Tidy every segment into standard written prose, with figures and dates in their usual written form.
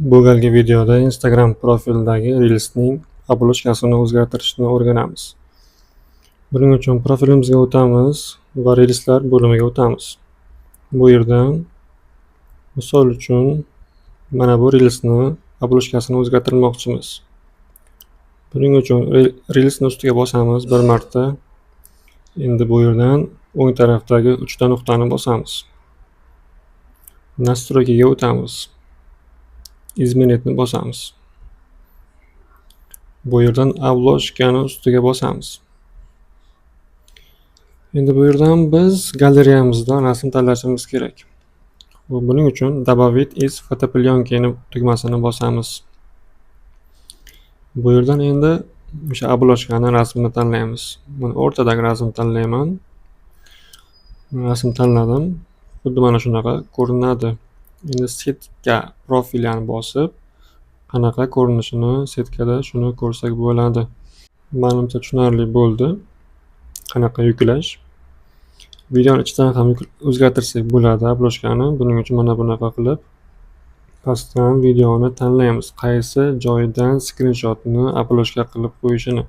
Bu galgi videoda Instagram profildagi Reels'ning oblochkasini o'zgartirishni o'rganamiz. Buning uchun profilimizga o'tamiz va Reels'lar bo'limiga o'tamiz. Bu yerdan misol uchun mana bu Reels'ni oblochkasini o'zgartirmoqchimiz. Buning uchun Reels'ni ustiga bosamiz bir marta. Endi bu yerdan o'ng tarafdagi 3 ta nuqtani bosamiz. Настройкаga o'tamiz. Изменетni bosamiz. Bu yerdan oblochkani ustiga bosamiz. Endi bu yerdan biz galereyamizdan rasm tanlashimiz kerak. Buning uchun Добавить из фотопленки tugmasini bosamiz. Bu yerdan endi o'sha oblochkani rasmini tanlaymiz. Mana o'rtadagi rasmni tanlayman. Rasm tanladim. Xuddi mana shunaqa ko'rinadi. Endi setka profilini bosib, qanaqa ko'rinishini setkada shuni ko'rsak bo'ladi. Menimcha tushunarli bo'ldi. Qanaqa yuklash. Videoni ichidan ham o'zgartirsak bo'ladi oblochkani. Buning uchun mana bunaqa qilib pastdan videoni tanlaymiz. Qaysi joydan skrinshotni oblochka qilib qo'yishini.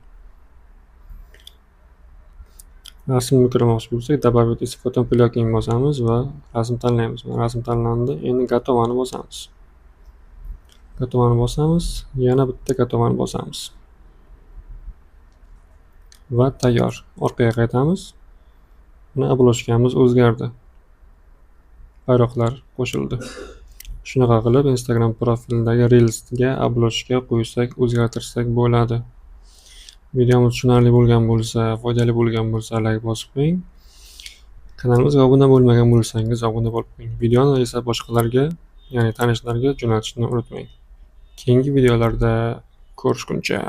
Rasmni ko'rmoqchi bo'lsak, Добавить из фотопленки bosamiz va rasm tanlaymiz. Rasm tanlandi. Endi Готовani bosamiz. Готовani bosamiz, yana bitta Готовani bosamiz. Va tayyor. Orqaga qaytamiz. Mana oblochkamiz o'zgardi. Bayroqlar qo'shildi. Shunaqa qilib Instagram profilidagi Reels'ga oblochka qo'ysak, o'zgartirsak bo'ladi. Videomiz tushunarli bo'lgan bo'lsa, foydali bo'lgan bo'lsa, like bosib qo'ying. Kanalimizga obuna bo'lmagan bo'lsangiz, obuna bo'lib qo'ying. Videoni esa boshqalarga, ya'ni tanishlarga jo'natishni unutmang. Keyingi videolarda ko'rishguncha